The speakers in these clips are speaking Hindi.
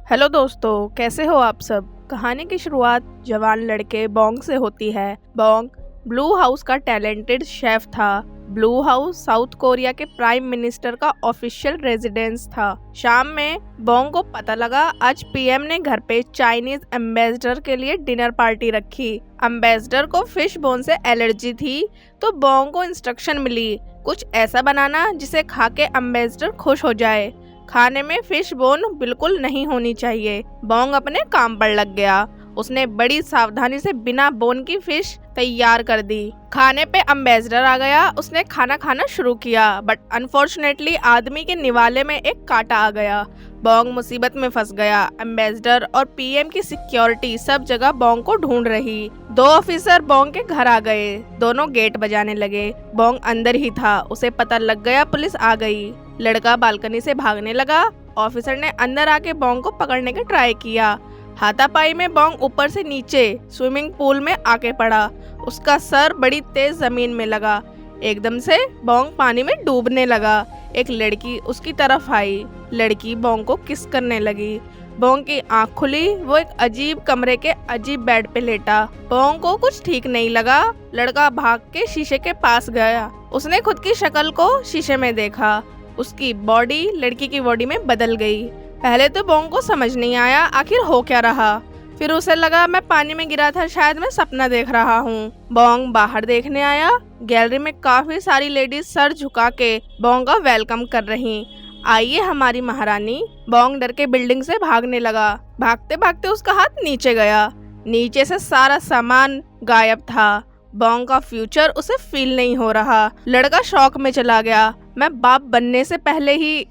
हेलो दोस्तों, कैसे हो आप सब। कहानी की शुरुआत जवान लड़के बोंग से होती है। बोंग ब्लू हाउस का टैलेंटेड शेफ था। ब्लू हाउस साउथ कोरिया के प्राइम मिनिस्टर का ऑफिशियल रेजिडेंस था। शाम में बोंग को पता लगा आज पीएम ने घर पे चाइनीज एम्बेसडर के लिए डिनर पार्टी रखी। एम्बेसडर को फिश बोन से एलर्जी थी, तो बोंग को इंस्ट्रक्शन मिली कुछ ऐसा बनाना जिसे खा के एम्बेसडर खुश हो जाए। खाने में फिश बोन बिल्कुल नहीं होनी चाहिए। बोंग अपने काम पर लग गया। उसने बड़ी सावधानी से बिना बोन की फिश तैयार कर दी। खाने पे एम्बेसडर आ गया। उसने खाना खाना शुरू किया, बट अनफॉर्चुनेटली आदमी के निवाले में एक कांटा आ गया। बोंग मुसीबत में फंस गया। एम्बेसडर और पीएम की सिक्योरिटी सब जगह बोंग को ढूंढ रही। 2 ऑफिसर बोंग के घर आ गए। दोनों गेट बजाने लगे। बोंग अंदर ही था। उसे पता लग गया पुलिस आ गई। लड़का बालकनी से भागने लगा। ऑफिसर ने अंदर आके बोंग को पकड़ने का ट्राई किया। हाथापाई में बोंग ऊपर से नीचे स्विमिंग पूल में आके पड़ा। उसका सर बड़ी तेज जमीन में लगा। एकदम से बोंग पानी में डूबने लगा। एक लड़की उसकी तरफ आई। लड़की बोंग को किस करने लगी। बोंग की आंख खुली। वो एक अजीब कमरे के अजीब बेड पे लेटा। बोंग को कुछ ठीक नहीं लगा। लड़का भाग के शीशे के पास गया। उसने खुद की शक्ल को शीशे में देखा। उसकी बॉडी लड़की की बॉडी में बदल गई। पहले तो बोंग को समझ नहीं आया आखिर हो क्या रहा। फिर उसे लगा मैं पानी में गिरा था, शायद मैं सपना देख रहा हूँ। बोंग बाहर देखने आया। गैलरी में काफी सारी लेडीज सर झुका के बोंग का वेलकम कर रही। आइए हमारी महारानी। बोंग डर के बिल्डिंग से भागने लगा। भागते भागते उसका हाथ नीचे गया। नीचे से सारा सामान गायब था। बोंग का फ्यूचर उसे फील नहीं हो रहा। लड़का शॉक में चला गया। मैं बाप बनने से पहले ही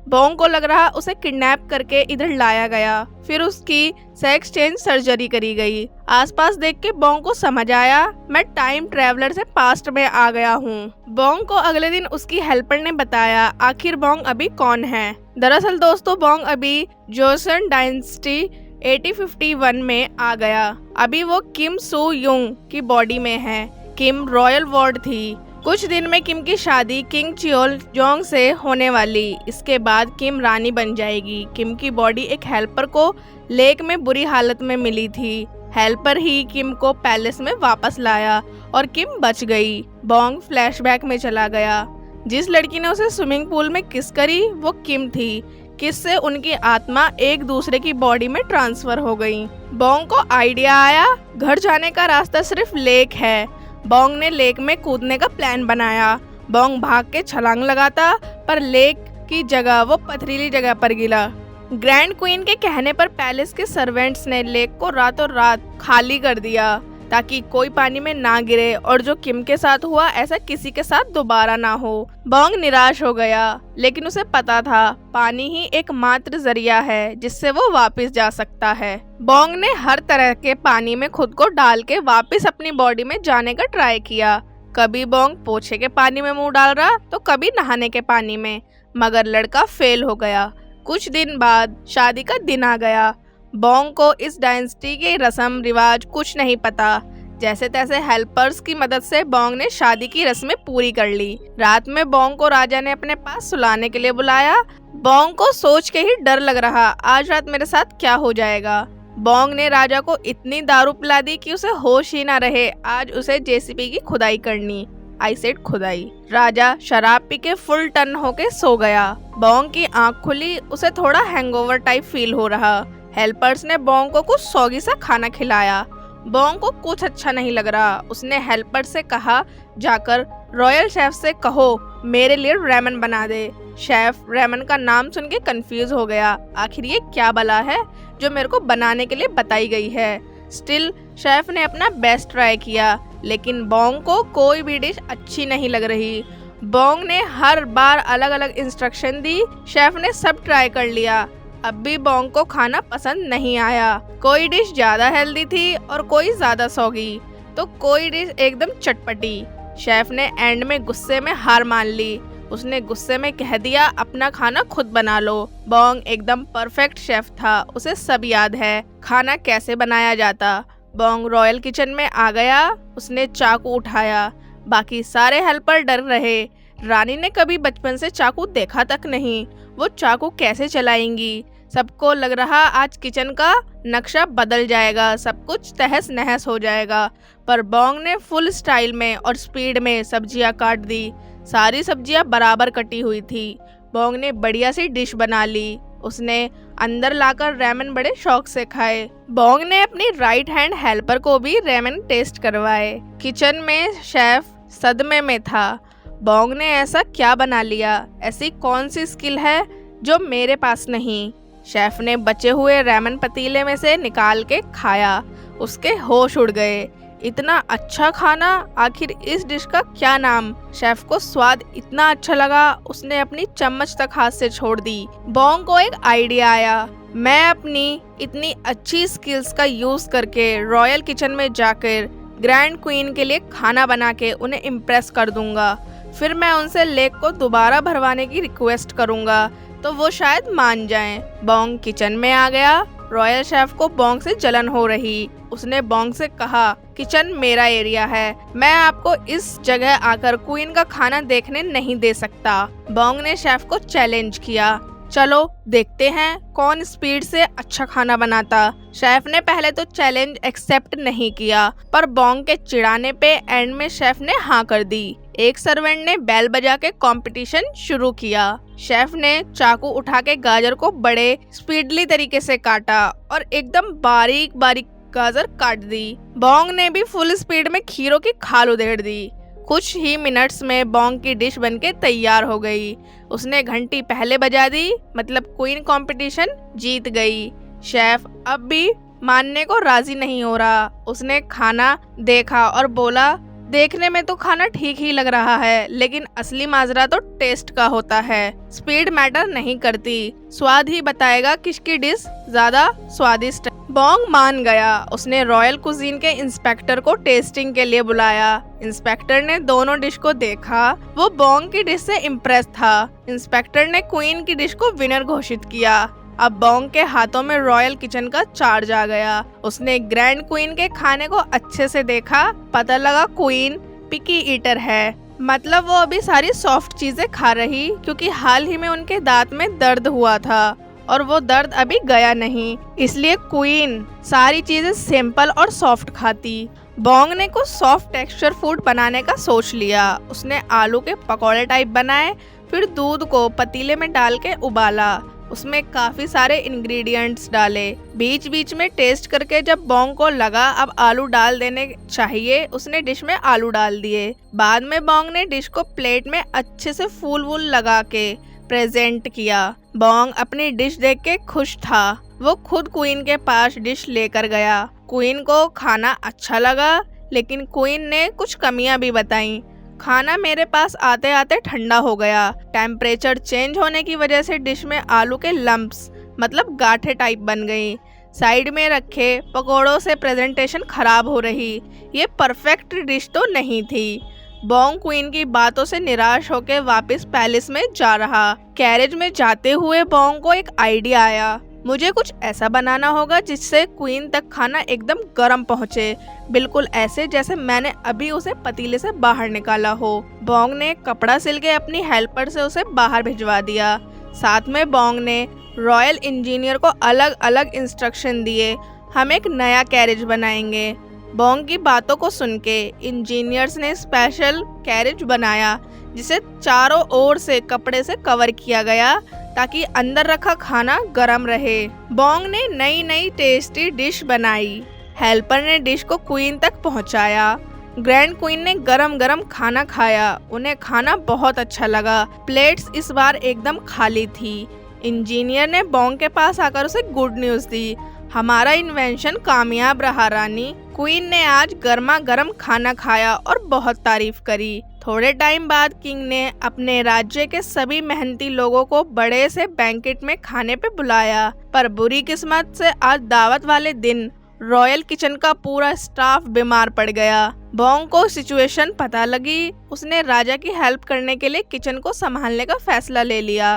बोंग को लग रहा उसे किडनैप करके इधर लाया गया। फिर उसकी सेक्स चेंज सर्जरी करी गई। आसपास देख के बोंग को समझ आया मैं टाइम ट्रेवलर से पास्ट में आ गया हूँ। बोंग को अगले दिन उसकी हेल्पर ने बताया आखिर बोंग अभी कौन है। दरअसल दोस्तों, बोंग अभी जोसेon डायनेस्टी 8051 में आ गया। अभी वो किम सू युंग की बॉडी में है। किम रॉयल वार्ड थी। कुछ दिन में किम की शादी किंग चियोल जोंग से होने वाली। इसके बाद किम रानी बन जाएगी। किम की बॉडी एक हेल्पर को लेक में बुरी हालत में मिली थी। हेल्पर ही किम को पैलेस में वापस लाया और किम बच गई। बोंग फ्लैशबैक में चला गया। जिस लड़की ने उसे स्विमिंग पूल में किस करी वो किम थी। किस से उनकी आत्मा एक दूसरे की बॉडी में ट्रांसफर हो गई। बोंग को आइडिया आया घर जाने का रास्ता सिर्फ लेक है। बोंग ने लेक में कूदने का प्लान बनाया। बोंग भाग के छलांग लगाता, पर लेक की जगह वो पथरीली जगह पर गिरा। ग्रैंड क्वीन के कहने पर पैलेस के सर्वेंट्स ने लेक को रातों रात खाली कर दिया ताकि कोई पानी में ना गिरे और जो किम के साथ हुआ ऐसा किसी के साथ दोबारा ना हो। बोंग निराश हो गया, लेकिन उसे पता था पानी ही एकमात्र जरिया है जिससे वो वापस जा सकता है। बोंग ने हर तरह के पानी में खुद को डाल के वापस अपनी बॉडी में जाने का ट्राई किया। कभी बोंग पोछे के पानी में मुंह डाल रहा तो कभी नहाने के पानी में, मगर लड़का फेल हो गया। कुछ दिन बाद शादी का दिन आ गया। बोंग को इस डायनेस्टी के रस्म रिवाज कुछ नहीं पता। जैसे तैसे हेल्पर्स की मदद से बोंग ने शादी की रस्में पूरी कर ली। रात में बोंग को राजा ने अपने पास सुलाने के लिए बुलाया। बोंग को सोच के ही डर लग रहा आज रात मेरे साथ क्या हो जाएगा। बोंग ने राजा को इतनी दारू पिला दी कि उसे होश ही ना रहे। आज उसे जेसीबी की खुदाई करनी। आई सेड खुदाई। राजा शराब पी के फुल टन होके सो गया। बोंग की आंख खुली। उसे थोड़ा हैंगओवर टाइप फील हो रहा। हेल्पर्स ने बोंग को कुछ सौगी सा खाना खिलाया। बोंग को कुछ अच्छा नहीं लग रहा। उसने हेल्पर से कहा जाकर रॉयल शेफ से कहो मेरे लिए रेमन बना दे। शेफ रेमन का नाम सुन के कंफ्यूज हो गया। आखिर ये क्या बला है जो मेरे को बनाने के लिए बताई गई है। स्टिल शेफ ने अपना बेस्ट ट्राई किया, लेकिन बोंग को कोई भी डिश अच्छी नहीं लग रही। बोंग ने हर बार अलग अलग इंस्ट्रक्शन दी। शेफ ने सब ट्राई कर लिया। अब भी बोंग को खाना पसंद नहीं आया। कोई डिश ज्यादा हेल्दी थी और कोई ज्यादा सौगी, तो कोई डिश एकदम चटपटी। शेफ ने एंड में गुस्से में हार मान ली। उसने गुस्से में कह दिया अपना खाना खुद बना लो। बोंग एकदम परफेक्ट शेफ था। उसे सब याद है खाना कैसे बनाया जाता। बोंग रॉयल किचन में आ गया। उसने चाकू उठाया। बाकी सारे हेल्पर डर रहे। रानी ने कभी बचपन से चाकू देखा तक नहीं। वो चाकू कैसे चलाएंगी। सबको लग रहा आज किचन का नक्शा बदल जाएगा, सब कुछ तहस नहस हो जाएगा। पर बोंग ने फुल स्टाइल में और स्पीड में सब्जियां काट दी। सारी सब्जियां बराबर कटी हुई थी। बोंग ने बढ़िया सी डिश बना ली। उसने अंदर लाकर रेमन बड़े शौक से खाए। बोंग ने अपनी राइट हैंड हेल्पर को भी रेमन टेस्ट करवाए। किचन में शेफ सदमे में था। बोंग ने ऐसा क्या बना लिया? ऐसी कौन सी स्किल है जो मेरे पास नहीं? शेफ ने बचे हुए रेमन पतीले में से निकाल के खाया। उसके होश उड़ गए। इतना अच्छा खाना, आखिर इस डिश का क्या नाम? शेफ को स्वाद इतना अच्छा लगा, उसने अपनी चम्मच तक हाथ से छोड़ दी। बोंग को एक आइडिया आया, मैं अपनी इतनी अच्छी स्किल्स का यूज करके रॉयल किचन में जाकर ग्रैंड क्वीन के लिए खाना बना के उन्हें इम्प्रेस कर दूंगा। फिर मैं उनसे लेक को दोबारा भरवाने की रिक्वेस्ट करूंगा तो वो शायद मान जाएं। बोंग किचन में आ गया। रॉयल शेफ को बोंग से जलन हो रही। उसने बोंग से कहा, किचन मेरा एरिया है, मैं आपको इस जगह आकर क्वीन का खाना देखने नहीं दे सकता। बोंग ने शेफ को चैलेंज किया, चलो देखते हैं कौन स्पीड से अच्छा खाना बनाता। शेफ ने पहले तो चैलेंज एक्सेप्ट नहीं किया, पर बोंग के चिढ़ाने पे एंड में शेफ ने हाँ कर दी। एक सर्वेंट ने बेल बजा के कंपटीशन शुरू किया। शेफ ने चाकू उठा के गाजर को बड़े स्पीडली तरीके से काटा और एकदम बारीक बारीक गाजर काट दी। बोंग ने भी फुल स्पीड में खीरों की खाल उधेड़ दी। कुछ ही मिनट्स में बोंग की डिश बनके तैयार हो गई। उसने घंटी पहले बजा दी, मतलब क्वीन कंपटीशन जीत गई। शेफ अब भी मानने को राजी नहीं हो रहा। उसने खाना देखा और बोला, देखने में तो खाना ठीक ही लग रहा है, लेकिन असली माजरा तो टेस्ट का होता है। स्पीड मैटर नहीं करती, स्वाद ही बताएगा किसकी डिश ज्यादा स्वादिष्ट। बोंग मान गया। उसने रॉयल कुजीन के इंस्पेक्टर को टेस्टिंग के लिए बुलाया। इंस्पेक्टर ने दोनों डिश को देखा। वो बोंग की डिश से इम्प्रेस था। इंस्पेक्टर ने क्वीन की डिश को विनर घोषित किया। अब बोंग के हाथों में रॉयल किचन का चार्ज आ गया। उसने ग्रैंड क्वीन के खाने को अच्छे से देखा। पता लगा क्वीन पिकी ईटर है, मतलब वो अभी सारी सॉफ्ट चीजें खा रही, क्योंकि हाल ही में उनके दांत में दर्द हुआ था और वो दर्द अभी गया नहीं, इसलिए क्वीन सारी चीजें सिंपल और सॉफ्ट खाती। बोंग ने कुछ सॉफ्ट टेक्सचर फूड बनाने का सोच लिया। उसने आलू के पकौड़े टाइप बनाए, फिर दूध को पतीले में डाल के उबाला। उसमें काफी सारे इंग्रेडिएंट्स डाले। बीच बीच में टेस्ट करके जब बोंग को लगा अब आलू डाल देने चाहिए, उसने डिश में आलू डाल दिए। बाद में बोंग ने डिश को प्लेट में अच्छे से फूल वूल लगा के प्रेजेंट किया। बोंग अपनी डिश देख के खुश था। वो खुद क्वीन के पास डिश लेकर गया। क्वीन को खाना अच्छा लगा, लेकिन क्वीन ने कुछ कमियां भी बताई। खाना मेरे पास आते आते ठंडा हो गया। टेम्परेचर चेंज होने की वजह से डिश में आलू के लम्प्स, मतलब गांठें टाइप बन गई। साइड में रखे पकोड़ों से प्रेजेंटेशन खराब हो रही। ये परफेक्ट डिश तो नहीं थी। बोंग क्वीन की बातों से निराश होकर वापस पैलेस में जा रहा। कैरेज में जाते हुए बोंग को एक आइडिया आया, मुझे कुछ ऐसा बनाना होगा जिससे क्वीन तक खाना एकदम गर्म पहुंचे, बिल्कुल ऐसे जैसे मैंने अभी उसे पतीले से बाहर निकाला हो। बोंग ने कपड़ा सिल के अपनी हेल्पर से उसे बाहर भिजवा दिया। साथ में बोंग ने रॉयल इंजीनियर को अलग अलग इंस्ट्रक्शन दिए, हम एक नया कैरेज बनाएंगे। बोंग की बातों को सुन के इंजीनियर्स ने स्पेशल कैरेज बनाया, जिसे चारों ओर से कपड़े से कवर किया गया ताकि अंदर रखा खाना गर्म रहे। बोंग ने नई नई टेस्टी डिश बनाई। हेल्पर ने डिश को क्वीन तक पहुंचाया। ग्रैंड क्वीन ने गरम गरम खाना खाया। उन्हें खाना बहुत अच्छा लगा। प्लेट्स इस बार एकदम खाली थी। इंजीनियर ने बोंग के पास आकर उसे गुड न्यूज दी, हमारा इन्वेंशन कामयाब रहा रानी। क्वीन ने आज गर्मा गर्म खाना खाया और बहुत तारीफ करी। थोड़े टाइम बाद किंग ने अपने राज्य के सभी मेहनती लोगों को बड़े से बैंकेट में खाने पे बुलाया, पर बुरी किस्मत से आज दावत वाले दिन रॉयल किचन का पूरा स्टाफ बीमार पड़ गया। बोंग को सिचुएशन पता लगी। उसने राजा की हेल्प करने के लिए किचन को संभालने का फैसला ले लिया।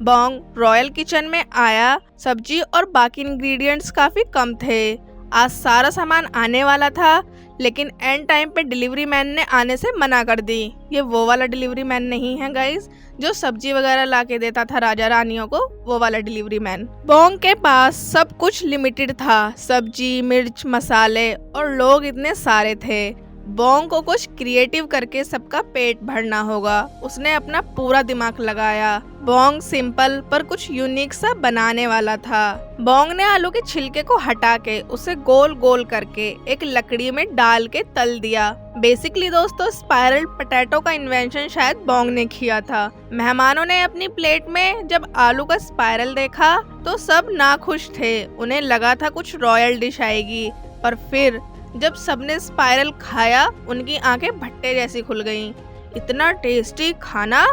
बोंग रॉयल किचन में आया। सब्जी और बाकी इंग्रेडिएंट्स काफी कम थे। आज सारा सामान आने वाला था, लेकिन एंड टाइम पे डिलीवरी मैन ने आने से मना कर दी। ये वो वाला डिलीवरी मैन नहीं है गाइस जो सब्जी वगैरह ला के देता था राजा रानियों को, वो वाला डिलीवरी मैन। बोंग के पास सब कुछ लिमिटेड था, सब्जी, मिर्च, मसाले, और लोग इतने सारे थे। बोंग को कुछ क्रिएटिव करके सबका पेट भरना होगा। उसने अपना पूरा दिमाग लगाया। बोंग सिंपल पर कुछ यूनिक सा बनाने वाला था। बोंग ने आलू के छिलके को हटा के उसे गोल गोल करके एक लकड़ी में डाल के तल दिया। बेसिकली दोस्तों स्पाइरल पोटैटो का इन्वेंशन शायद बोंग ने किया था। मेहमानों ने अपनी प्लेट में जब आलू का स्पाइरल देखा तो सब नाखुश थे। उन्हें लगा था कुछ रॉयल डिश आएगी, पर फिर जब सबने स्पाइरल खाया उनकी आंखें भट्टे जैसी खुल गईं। इतना टेस्टी खाना,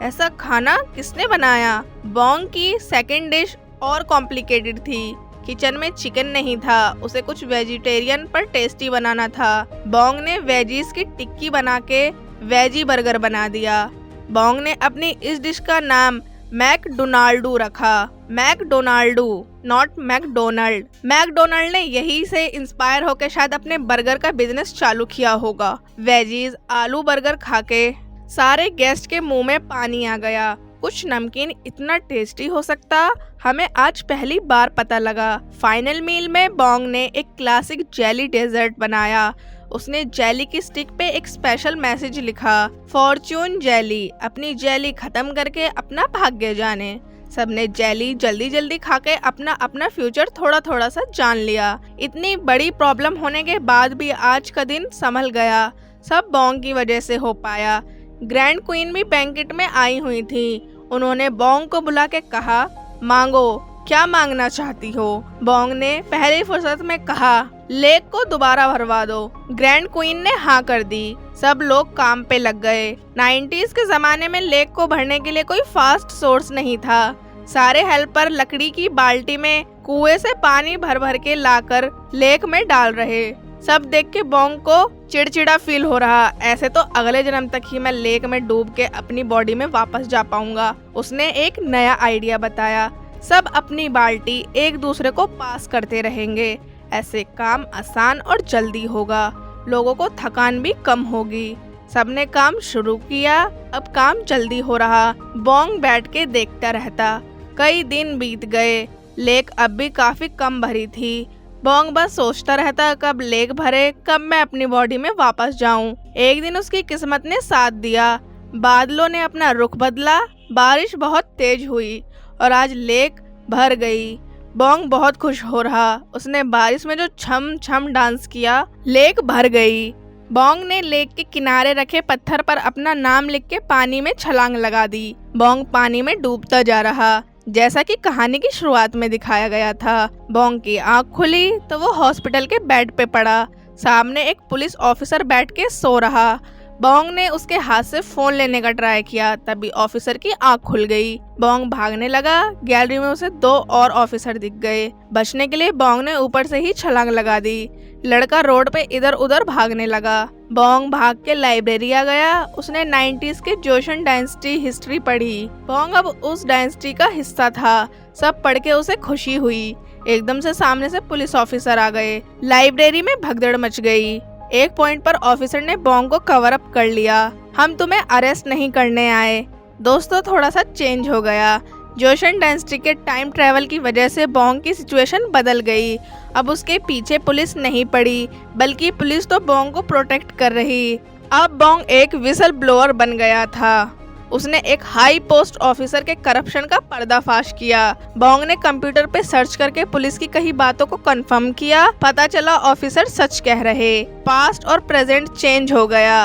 ऐसा खाना किसने बनाया? बोंग की सेकंड डिश और कॉम्प्लिकेटेड थी। किचन में चिकन नहीं था, उसे कुछ वेजिटेरियन पर टेस्टी बनाना था। बोंग ने वेजीज की टिक्की बना के वेजी बर्गर बना दिया। बोंग ने अपनी इस डिश का नाम मैकडोनाल्डू रखा। मैकडोनाल्डू, नॉट मैकडोनल्ड। मैकडोनल्ड ने यही से इंस्पायर होकर शायद अपने बर्गर का बिजनेस चालू किया होगा। वेजीज आलू बर्गर खा के सारे गेस्ट के मुंह में पानी आ गया। कुछ नमकीन इतना टेस्टी हो सकता, हमें आज पहली बार पता लगा। फाइनल मील में बोंग ने एक क्लासिक जेली डेजर्ट बनाया। उसने जेली की स्टिक पे एक स्पेशल मैसेज लिखा, फॉर्च्यून जेली, अपनी जेली खत्म करके अपना भाग्य जाने। सबने जेली जल्दी जल्दी खा के अपना अपना फ्यूचर थोड़ा थोड़ा सा जान लिया। इतनी बड़ी प्रॉब्लम होने के बाद भी आज का दिन संभल गया। सब बोंग की वजह से हो पाया। ग्रैंड क्वीन भी बैंकेट में आई हुई थी। उन्होंने बोंग को बुला के कहा, मांगो, क्या मांगना चाहती हो? बोंग ने पहली फुर्सत में कहा, लेक को दोबारा भरवा दो। ग्रैंड क्वीन ने हाँ कर दी। सब लोग काम पे लग गए। 90s के जमाने में लेक को भरने के लिए कोई फास्ट सोर्स नहीं था। सारे हेल्पर लकड़ी की बाल्टी में कुएं से पानी भर भर के लाकर लेक में डाल रहे। सब देख के बोंग को चिड़चिड़ा फील हो रहा। ऐसे तो अगले जन्म तक ही मैं लेक में डूब के अपनी बॉडी में वापस जा पाऊंगा। उसने एक नया आइडिया बताया, सब अपनी बाल्टी एक दूसरे को पास करते रहेंगे। ऐसे काम आसान और जल्दी होगा, लोगों को थकान भी कम होगी। सबने काम शुरू किया। अब काम जल्दी हो रहा। बोंग बैठ के देखता रहता। कई दिन बीत गए। लेक अब भी काफी कम भरी थी। बोंग बस सोचता रहता, कब लेक भरे, कब मैं अपनी बॉडी में वापस जाऊं। एक दिन उसकी किस्मत ने साथ दिया। बादलों ने अपना रुख बदला। बारिश बहुत तेज हुई और आज लेक भर गई। बोंग बहुत खुश हो रहा। उसने बारिश में जो छम छम डांस किया, लेक भर गई। बोंग ने लेक के किनारे रखे पत्थर पर अपना नाम लिख के पानी में छलांग लगा दी। बोंग पानी में डूबता जा रहा, जैसा कि कहानी की शुरुआत में दिखाया गया था। बोंग की आंख खुली तो वो हॉस्पिटल के बेड पे पड़ा। सामने एक पुलिस ऑफिसर बैठ के सो रहा। बोंग ने उसके हाथ से फोन लेने का ट्राई किया, तभी ऑफिसर की आंख खुल गई। बोंग भागने लगा। गैलरी में उसे 2 और ऑफिसर दिख गए। बचने के लिए बोंग ने ऊपर से ही छलांग लगा दी। लड़का रोड पे इधर उधर भागने लगा। बोंग भाग के लाइब्रेरी आ गया। उसने 90s के जोशन डायनेस्टी हिस्ट्री पढ़ी। बोंग अब उस डायनेस्टी का हिस्सा था। सब पढ़ के उसे खुशी हुई। एकदम से सामने से पुलिस ऑफिसर आ गए। लाइब्रेरी में भगदड़ मच गई। एक पॉइंट पर ऑफिसर ने बोंग को कवर अप कर लिया। हम तुम्हें अरेस्ट नहीं करने आए। दोस्तों थोड़ा सा चेंज हो गया। जोशन डायनेस्टी के टाइम ट्रेवल की वजह से बोंग की सिचुएशन बदल गई। अब उसके पीछे पुलिस नहीं पड़ी, बल्कि पुलिस तो बोंग को प्रोटेक्ट कर रही। अब बोंग एक विसल ब्लोअर बन गया था। उसने एक हाई पोस्ट ऑफिसर के करप्शन का पर्दाफाश किया। बोंग ने कंप्यूटर पे सर्च करके पुलिस की कई बातों को कंफर्म किया। पता चला ऑफिसर सच कह रहे। पास्ट और प्रेजेंट चेंज हो गया।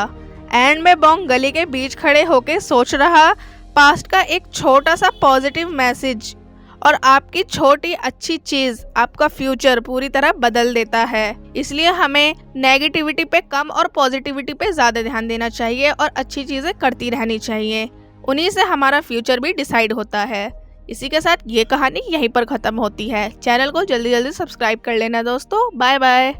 एंड में बोंग गली के बीच खड़े होके सोच रहा, पास्ट का एक छोटा सा पॉजिटिव मैसेज और आपकी छोटी अच्छी चीज आपका फ्यूचर पूरी तरह बदल देता है। इसलिए हमें नेगेटिविटी पे कम और पॉजिटिविटी पे ज्यादा ध्यान देना चाहिए और अच्छी चीजें करती रहनी चाहिए। उन्हीं से हमारा फ्यूचर भी डिसाइड होता है। इसी के साथ ये कहानी यहीं पर खत्म होती है। चैनल को जल्दी जल्दी सब्सक्राइब कर लेना दोस्तों। Bye bye.